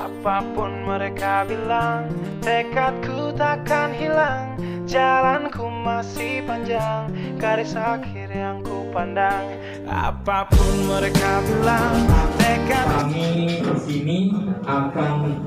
Apapun mereka bilang, tekadku takkan hilang. Jalanku masih panjang, garis akhir yang ku pandang. Apapun mereka bilang, tekad. Kami di sini akan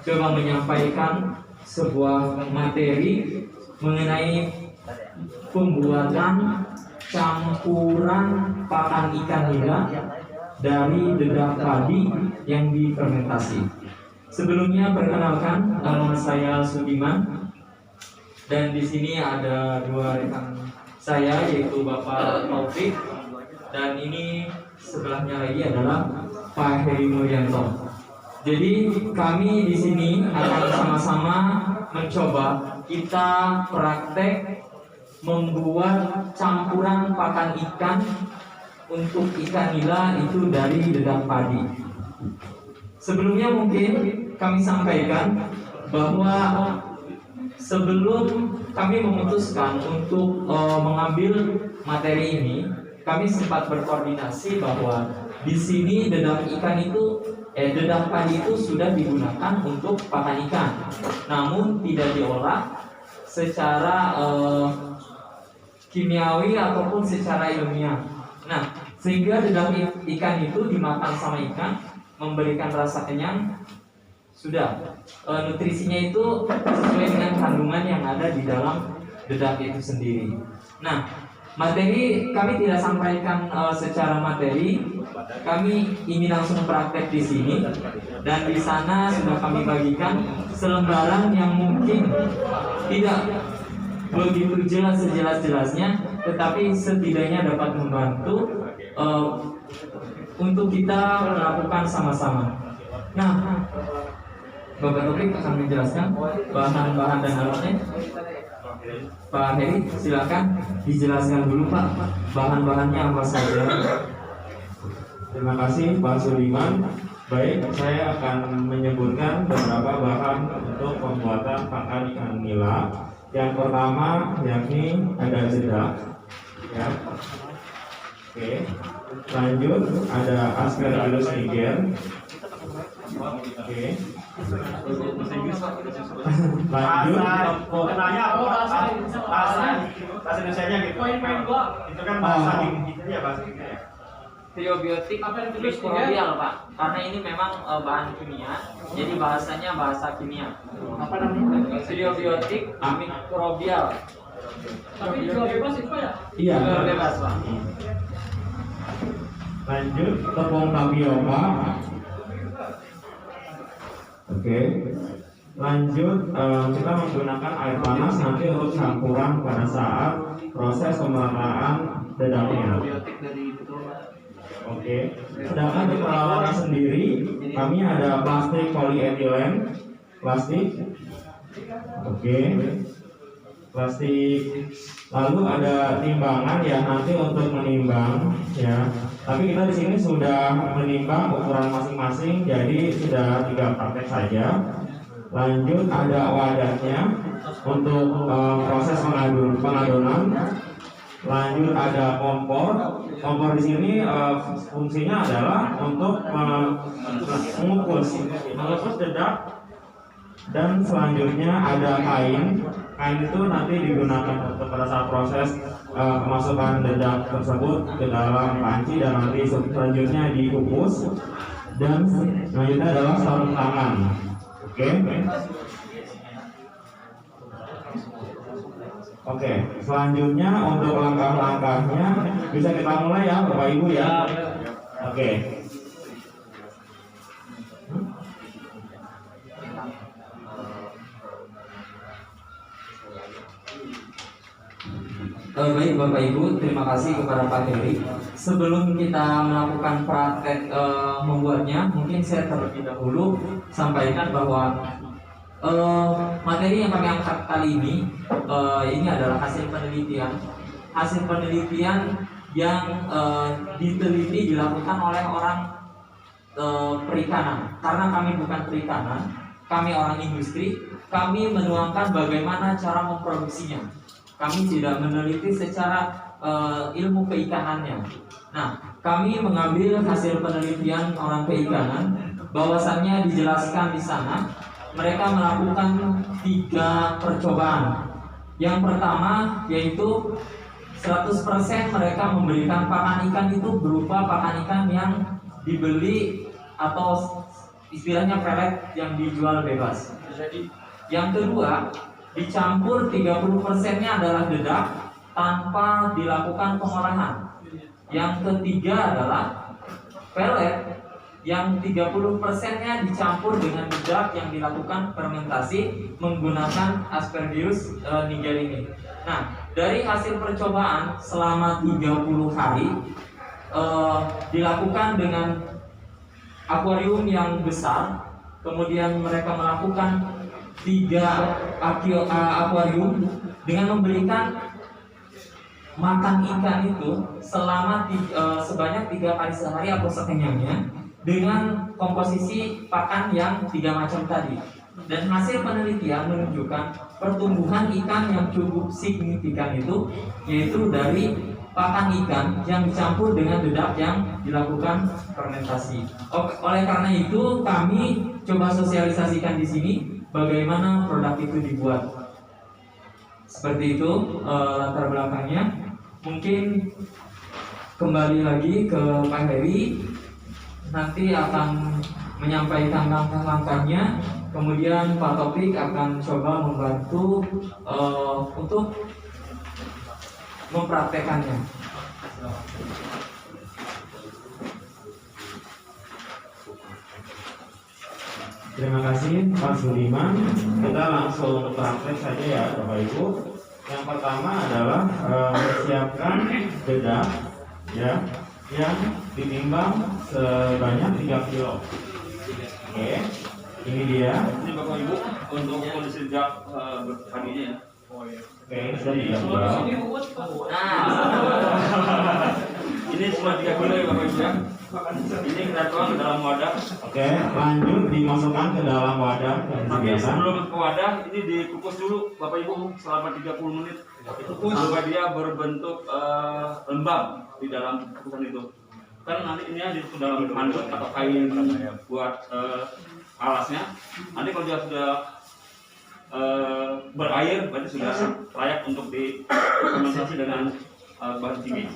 coba menyampaikan sebuah materi mengenai pembuatan campuran pakan ikan nila dari dedak padi yang difermentasi. Sebelumnya perkenalkan, nama saya Sudiman dan di sini ada dua rekan saya yaitu Bapak Taufik dan ini sebelahnya lagi adalah Pak Heri Mulyanto. Jadi kami di sini akan sama-sama mencoba kita praktek membuat campuran pakan ikan untuk ikan nila itu dari dedak padi. Sebelumnya mungkin kami sampaikan bahwa sebelum kami memutuskan untuk mengambil materi ini, kami sempat berkoordinasi bahwa di sini dedak padi itu sudah digunakan untuk pakan ikan, namun tidak diolah secara kimiawi ataupun secara ilmiah. Nah, sehingga dedak ikan itu dimakan sama ikan memberikan rasa kenyang, sudah nutrisinya itu sesuai dengan kandungan yang ada di dalam dedak itu sendiri. Nah, materi kami tidak sampaikan secara materi, kami ini langsung praktek di sini dan di sana sudah kami bagikan selembaran yang mungkin tidak begitu jelas sejelas-jelasnya, tetapi setidaknya dapat membantu untuk kita melakukan sama-sama. Nah, Bapak Taufik akan menjelaskan bahan-bahan dan alatnya. Pak Heri, silakan dijelaskan dulu Pak, bahan-bahannya apa saja. Terima kasih Pak Suliman. Baik, saya akan menyebutkan beberapa bahan untuk pembuatan pakan ikan nila. Yang pertama yakni ada dedak, ya. Oke. Lanjut ada Aspergillus niger. Oke. Lanjut kenanya bahasa Indonesianya gitu. Itu kan bahasa gitu ya bahasa ya. Prebiotik mikrobial Pak, karena ini memang bahan kimia, jadi bahasanya bahasa kimia. Apa namanya? Prebiotik mikrobial. Tapi jual bebas itu ya? Iya. Jual bebas Pak. Lanjut tepung tapioka. Oke. Lanjut kita menggunakan air panas nanti untuk campuran pada saat proses pemerataan dedaknya. Oke. Sedangkan di peralatan sendiri kami ada plastik polietilen, plastik. Oke. Plastik. Lalu ada timbangan ya nanti untuk menimbang ya. Tapi kita di sini sudah menimbang ukuran masing-masing, jadi sudah 3 praktek saja. Lanjut ada wadahnya untuk proses pengadonan. Lanjut ada kompor. Kompor di sini fungsinya adalah untuk mengukus dedak. Dan selanjutnya ada kain. Kain itu nanti digunakan untuk pada saat proses kemasukan dedak tersebut ke dalam panci dan nanti selanjutnya dikukus. Dan selanjutnya adalah sarung tangan. Oke, selanjutnya untuk langkah-langkahnya bisa kita mulai ya Bapak Ibu ya. Oke. Baik Bapak Ibu, terima kasih kepada Pak Heri. Sebelum kita melakukan praktek membuatnya, mungkin saya terlebih dahulu sampaikan bahwa materi yang kami angkat kali ini adalah hasil penelitian yang diteliti dilakukan oleh orang perikanan. Karena kami bukan perikanan, kami orang industri, kami menuangkan bagaimana cara memproduksinya. Kami tidak meneliti secara ilmu keikanannya. Nah, kami mengambil hasil penelitian orang perikanan, bahwasannya dijelaskan di sana mereka melakukan 3 percobaan. Yang pertama yaitu 100% mereka memberikan pakan ikan itu berupa pakan ikan yang dibeli atau istilahnya pelet yang dijual bebas. Yang kedua, dicampur 30%-nya adalah dedak tanpa dilakukan pengolahan. Yang ketiga adalah pelet yang 30%-nya dicampur dengan dedak yang dilakukan fermentasi menggunakan Aspergillus niger ini. Nah, dari hasil percobaan selama 30 hari dilakukan dengan akuarium yang besar, kemudian mereka melakukan 3 akuarium dengan memberikan makan ikan itu selama sebanyak 3 kali sehari atau sekenyangnya dengan komposisi pakan yang 3 macam tadi. Dan hasil penelitian menunjukkan pertumbuhan ikan yang cukup signifikan itu yaitu dari pakan ikan yang dicampur dengan dedak yang dilakukan fermentasi. Oleh karena itu kami coba sosialisasikan di sini bagaimana produk itu dibuat. Seperti itu latar belakangnya. Mungkin kembali lagi ke Pak Heri, nanti akan menyampaikan langkah-langkahnya. Kemudian Pak Topik akan coba membantu untuk mempraktekannya. Terima kasih Pak Suliman. Kita langsung praktek saja ya Bapak Ibu. Yang pertama adalah menyiapkan dedak ya yang ditimbang sebanyak 3 kilo. Oke, ini dia. Ini Bapak Ibu untuk kondisi dedak padinya ya. Oke, ini sudah 3 kilo. Ini cuma 3 kilo ya Bapak Ibu ya. Ini kita tuang ke dalam wadah. Oke, lanjut dimasukkan ke dalam wadah yang Tapi biasa. sebelum ke wadah, ini dikukus dulu Bapak Ibu selama 30 menit sampai dia berbentuk lembab di dalam kukusan itu. Kan nanti ini di dalam handuk atau kain buat alasnya. Nanti kalau dia sudah berair, berarti sudah layak untuk difermentasi dengan bahan kimia.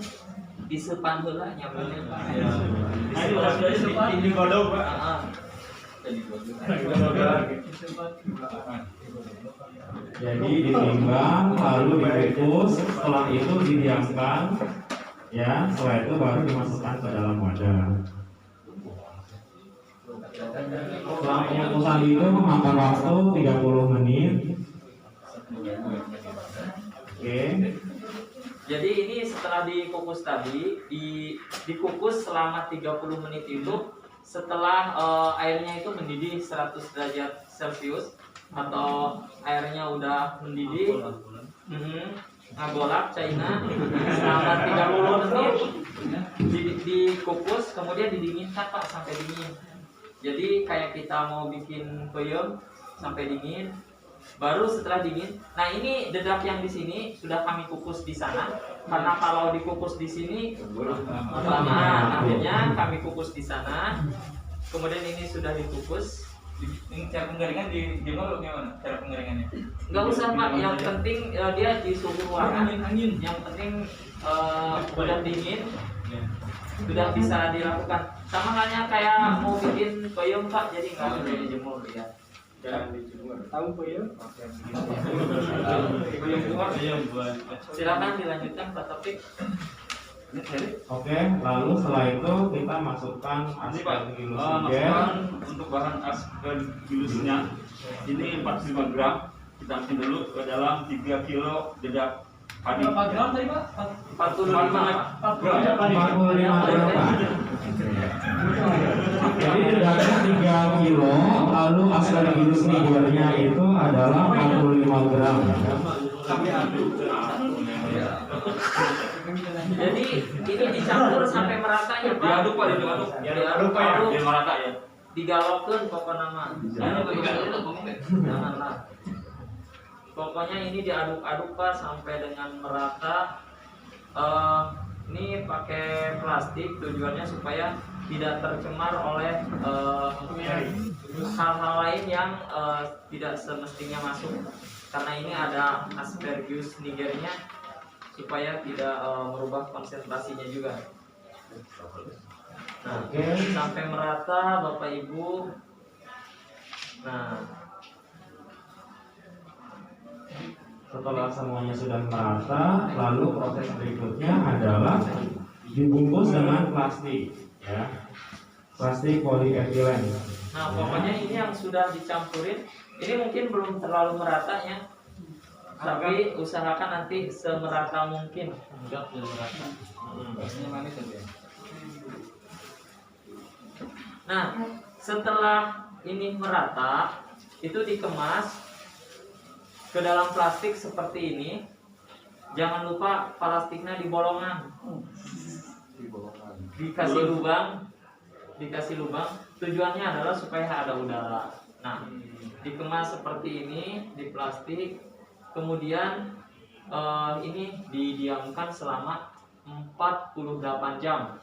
Disepan heula nyamannya. Nah ini udah sudah Ini godok, Pak. Jadi ditimbang lalu dikukus, setelah itu didiamkan ya, setelah itu baru dimasukkan ke dalam wadah. Setelah pengukusan itu memakan waktu 30 menit. Oke. Jadi ini setelah dikukus tadi, dikukus selama 30 menit itu setelah airnya itu mendidih 100 derajat Celcius atau airnya udah mendidih, ngagolak China selama 30 menit dikukus, kemudian didinginkan Pak sampai dingin. Jadi kayak kita mau bikin peyem sampai dingin. Baru setelah dingin, nah ini dedak yang di sini sudah kami kukus di sana. Karena kalau dikukus di sini lama, akhirnya kami kukus di sana. Kemudian ini sudah dikukus. Ini cara pengeringan di jemur gimana? Cara pengeringannya? Nggak usah Pak, yang penting dia di suhu ruangan. Yang penting udah dingin, sudah bisa dilakukan. Sama halnya kayak mau bikin peyem Pak, jadi nggak perlu dijemur ya. Jangan dijemur. Tahu peyem? Silakan dilanjutkan Pak Topik. Oke, lalu setelah itu kita masukkan Ini Pak, Aspergillus niger. masukkan untuk bahan Aspergillusnya. Ini 45 gram. Kita masukin dulu ke dalam 3 kilo dedak padi. Berapa gram tadi, Pak? 45 Pak. 45 gram Pak. Jadi dedaknya 3 kilo, lalu Aspergillus nigernya itu adalah 45 gram. Jadi ini dicampur sampai merata ya Pak. Diaduk Pak, diaduk. Diaduk, Pak, ya. Biar merata ya. Digalokeun pokoknya mah. Janganlah. Pokoknya ini diaduk-aduk Pak sampai dengan merata. Ini pakai plastik tujuannya supaya tidak tercemar oleh hal-hal lain yang tidak semestinya masuk. Karena ini ada Aspergillus nigernya, supaya tidak merubah konsentrasinya juga. Nah, sampai merata Bapak Ibu. Nah, setelah semuanya sudah merata, lalu proses berikutnya adalah dibungkus dengan plastik, ya, plastik polietilen. nah pokoknya ini yang sudah dicampurin, ini mungkin belum terlalu merata ya, tapi usahakan nanti semerata mungkin. Nah, setelah ini merata, itu dikemas ke dalam plastik seperti ini. Jangan lupa plastiknya dibolongan, dikasih lubang. Tujuannya adalah supaya ada udara. Nah, dikemas seperti ini di plastik, kemudian ini didiamkan selama 48 jam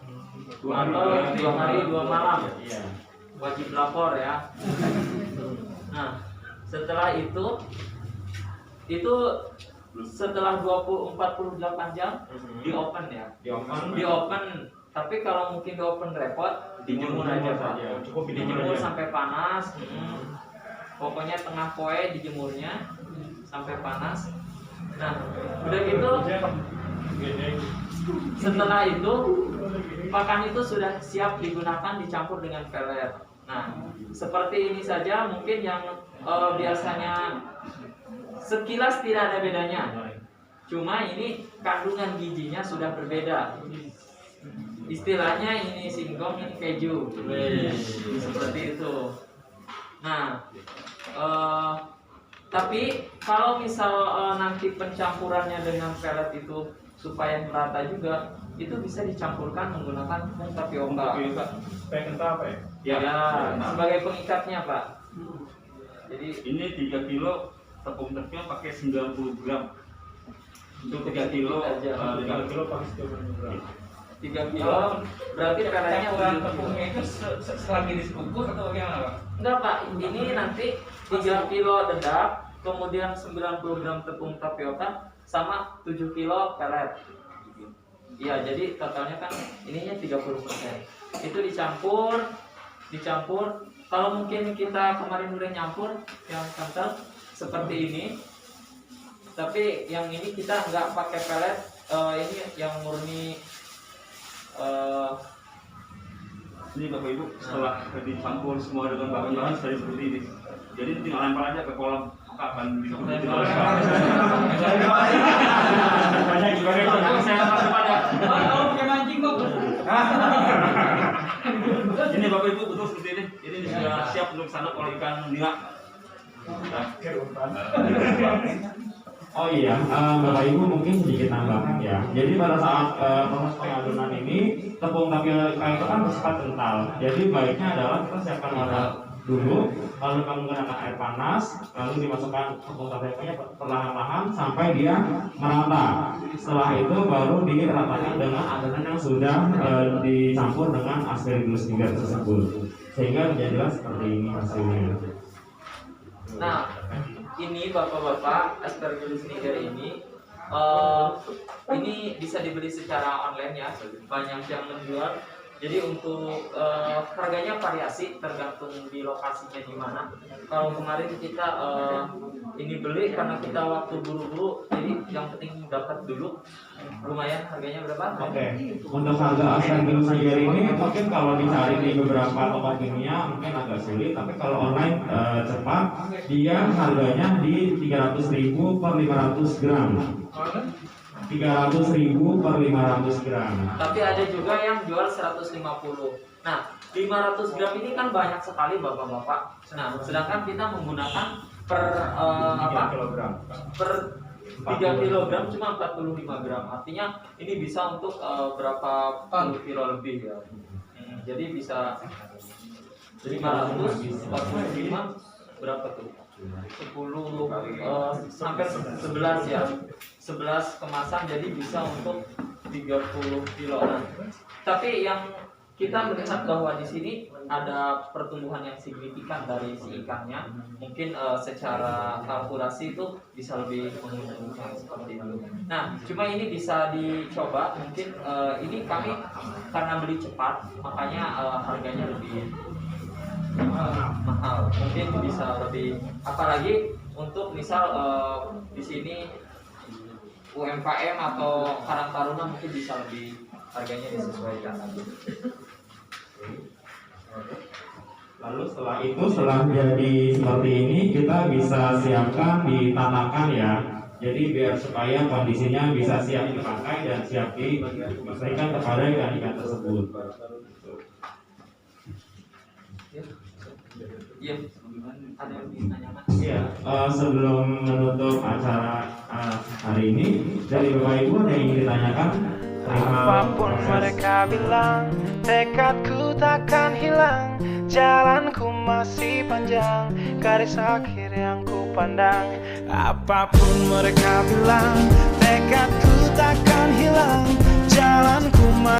atau 2 hari 2 malam. Wajib lapor ya. Nah, setelah itu setelah 48 jam di open ya. Di open. Tapi kalau mungkin di open repot, dijemur aja Pak. Cukup Dijemur sampai panas. Pokoknya tengah poe dijemurnya sampai panas. Nah, udah gitu setelah itu pakan itu sudah siap digunakan dicampur dengan pelet. Nah, seperti ini saja mungkin yang biasanya sekilas tidak ada bedanya. Cuma ini kandungan gizinya sudah berbeda. Istilahnya ini singkong, ini keju. Seperti itu. Nah, tapi kalau misal nanti pencampurannya dengan pelet itu supaya merata juga, itu bisa dicampurkan menggunakan tepung tapioka. Supaya kental apa ya? Ya, sebagai pengikatnya Pak. Jadi Ini 3 kilo tepung tapioka pakai 90 gram. Untuk 3 kilo, 3 kilo pakai 90 gram. 3 kilo berarti peletnya campuran tepungnya itu selagi dikukus atau bagaimana Pak? enggak Pak, ini nanti 3 kilo dedap, kemudian 90 gram tepung tapioka sama 7 kilo pelet. Iya, jadi totalnya kan ininya 30%. Itu dicampur. Kalau mungkin kita kemarin udah nyampur yang kental seperti ini, tapi yang ini kita nggak pakai pelet, ini yang murni. Ini Bapak Ibu, setelah dicampur semua dengan bahan-bahan seperti ini, jadi tinggal lempar aja ke kolam, maka akan Banyak gimana? saya langsung pada. Kalau pakai mancing kok. Ini Bapak Ibu betul seperti ini. Ini sudah siap untuk sana oleh ikan nila. Oh iya, Bapak Ibu mungkin sedikit tambahan ya. Jadi pada saat proses pengadunan ini, tepung tapioka itu kan bersifat kental. Jadi baiknya adalah kita siapkan wadah dulu, lalu kamu menggunakan air panas, lalu dimasukkan tepung tapiokanya perlahan-lahan sampai dia merata. Setelah itu baru diratakan dengan adonan yang sudah dicampur dengan Aspergillus niger tersebut, sehingga jadilah seperti ini hasilnya. Nah, ini bapak-bapak Aspergillus niger ini bisa dibeli secara online ya, banyak yang menjual. Jadi untuk harganya variasi tergantung di lokasinya di mana. Kalau kemarin kita ini beli karena kita waktu buru-buru, jadi yang penting dapat dulu. Lumayan harganya berapa? Oke. Untuk harga Aspergillus niger ini mungkin kalau dicari di beberapa toko kimia mungkin agak sulit, tapi kalau online cepat, dia harganya di 300.000 per 500 gram. 300.000 per 500 gram. Tapi ada juga yang jual 150. Nah, 500 gram ini kan banyak sekali bapak-bapak. Nah, sedangkan kita menggunakan per kilogram. per 3 kilogram cuma 45 gram. Artinya ini bisa untuk berapa puluh kilo lebih ya. Jadi bisa 545 berapa tuh? 10 hampir 11 ya. 11 kemasan, jadi bisa untuk 30 kilo. Nah, tapi yang kita melihat bahwa di sini ada pertumbuhan yang signifikan dari si ikannya. Mungkin secara kalkulasi itu bisa lebih menguntungkan seperti itu. Nah, cuma ini bisa dicoba. Mungkin ini kami karena beli cepat, makanya harganya lebih mahal. Mungkin bisa lebih, apalagi untuk misal di sini UMKM atau Karang Taruna mungkin bisa lebih harganya disesuaikan lagi. Lalu setelah itu, setelah jadi seperti ini, kita bisa siapkan ditanakan ya. Jadi biar supaya kondisinya bisa siap dipakai dan siap diberikan kepada ikan-ikan tersebut. Iya, ada yang ditanyakan? Iya, sebelum menutup acara hari ini, dari Bapak Ibu ada yang ingin ditanyakan? Apapun mereka bilang, tekadku takkan hilang. Jalanku masih panjang, garis akhir yang ku pandang. Apapun mereka bilang,